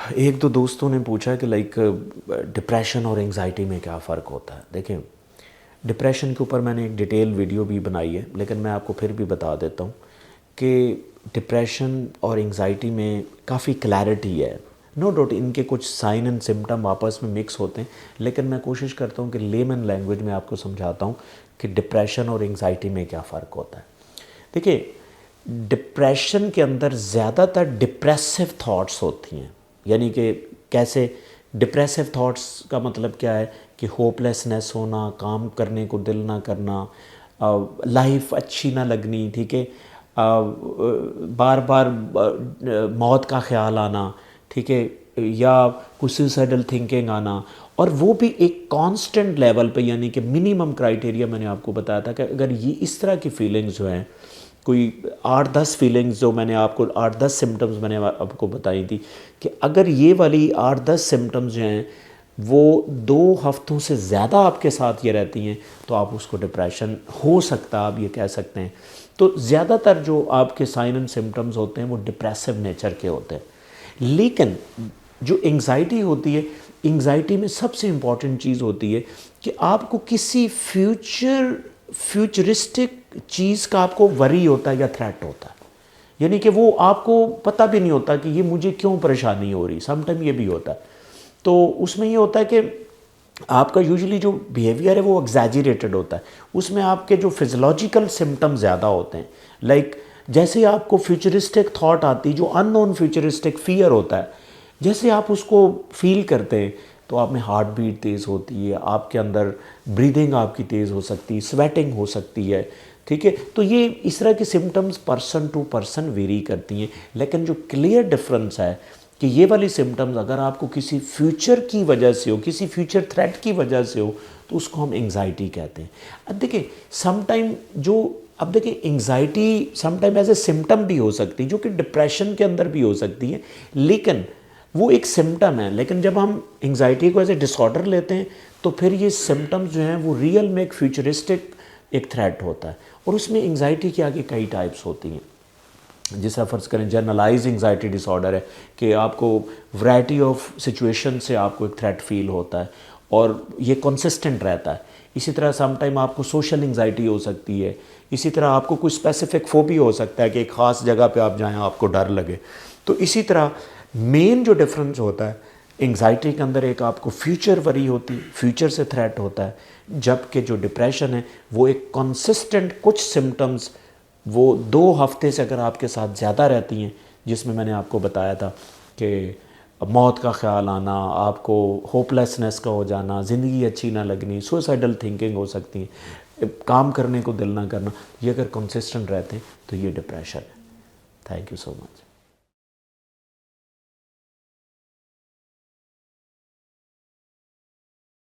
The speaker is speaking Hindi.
एक दो दोस्तों ने पूछा कि लाइक डिप्रेशन और एंजाइटी में क्या फ़र्क होता है। देखिए, डिप्रेशन के ऊपर मैंने एक डिटेल वीडियो भी बनाई है, लेकिन मैं आपको फिर भी बता देता हूँ कि डिप्रेशन और एंजाइटी में काफ़ी क्लैरिटी है। नो डाउट इनके कुछ साइन एंड सिम्टम आपस में मिक्स होते हैं, लेकिन मैं कोशिश करता हूँ कि लेमन लैंग्वेज में आपको समझाता हूँ कि डिप्रेशन और एंजाइटी में क्या फ़र्क होता है। देखिए, डिप्रेशन के अंदर ज़्यादातर डिप्रेसिव थॉट्स होती हैं। यानी कि कैसे डिप्रेसिव थॉट्स का मतलब क्या है कि होपलेसनेस होना, काम करने को दिल ना करना, लाइफ अच्छी ना लगनी, ठीक है, बार बार मौत का ख्याल आना, ठीक है, या कुछ सुसाइडल थिंकिंग आना, और वो भी एक कांस्टेंट लेवल पे। यानी कि मिनिमम क्राइटेरिया मैंने आपको बताया था कि अगर ये इस तरह की फीलिंग्स जो हैं, कोई 8-10 फीलिंग्स जो मैंने आपको 8-10 सिम्टम्स मैंने आपको बताई थी कि अगर ये वाली 8-10 सिम्टम्स जो हैं वो 2 हफ्तों से ज़्यादा आपके साथ ये रहती हैं, तो आप उसको डिप्रेशन हो सकता है, आप ये कह सकते हैं। तो ज़्यादातर जो आपके साइन एंड सिम्टम्स होते हैं वो डिप्रेसिव नेचर के होते हैं। लेकिन जो एंग्जाइटी होती है, एंग्जाइटी में सबसे इम्पॉर्टेंट चीज़ होती है कि आपको किसी फ्यूचरिस्टिक चीज़ का आपको वरी होता है या थ्रेट होता है। यानी कि वो आपको पता भी नहीं होता कि ये मुझे क्यों परेशानी हो रही, समटाइम ये भी होता है। तो उसमें ये होता है कि आपका यूजुअली जो बिहेवियर है वो एग्जैजरेटेड होता है, उसमें आपके जो फिजियोलॉजिकल सिम्टम्स ज़्यादा होते हैं। लाइक जैसे आपको फ्यूचरिस्टिक थॉट आती, जो अननोन फ्यूचरिस्टिक फियर होता है, जैसे आप उसको फील करते हैं तो आप में हार्ट बीट तेज़ होती है, आपके अंदर ब्रीदिंग आपकी तेज़ हो सकती है, स्वेटिंग हो सकती है, ठीक है। तो ये इस तरह के symptoms person to person vary करती हैं। लेकिन जो क्लियर डिफरेंस है कि ये वाली सिम्टम्स अगर आपको किसी फ्यूचर की वजह से हो, किसी फ्यूचर थ्रेट की वजह से हो, तो उसको हम एंग्जाइटी कहते हैं। अब देखिए अब देखिए anxiety sometime as a symptom भी हो सकती है, जो कि डिप्रेशन के अंदर भी हो सकती है, लेकिन वो एक सिम्टम है। लेकिन जब हम एंग्जाइटी को एज ए डिसऑर्डर लेते हैं तो फिर ये सिम्टम्स जो हैं वो रियल में एक फ्यूचरिस्टिक एक थ्रेट होता है। और उसमें एंग्जाइटी के आगे कई टाइप्स होती हैं। जिस फ़र्ज़ करें जनरलाइज एंग्जाइटी डिसऑर्डर है कि आपको वैरायटी ऑफ सिचुएशन से आपको एक थ्रेट फील होता है और ये कंसिस्टेंट रहता है। इसी तरह समटाइम आपको सोशल एंग्जाइटी हो सकती है। इसी तरह आपको कोई स्पेसिफिक फोबिया हो सकता है कि एक ख़ास जगह पे आप जाएं आपको डर लगे। तो इसी तरह मेन जो डिफरेंस होता है एंग्जाइटी के अंदर, एक आपको फ्यूचर वरी होती है, फ्यूचर से थ्रेट होता है, जबकि जो डिप्रेशन है वो एक कंसिस्टेंट कुछ सिम्टम्स वो 2 हफ्ते से अगर आपके साथ ज़्यादा रहती हैं, जिसमें मैंने आपको बताया था कि मौत का ख्याल आना, आपको होपलेसनेस का हो जाना, ज़िंदगी अच्छी ना लगनी, सुसाइडल थिंकिंग हो सकती है, काम करने को दिल ना करना, ये अगर कंसिस्टेंट रहते हैं तो ये डिप्रेशन है। Thank you so much.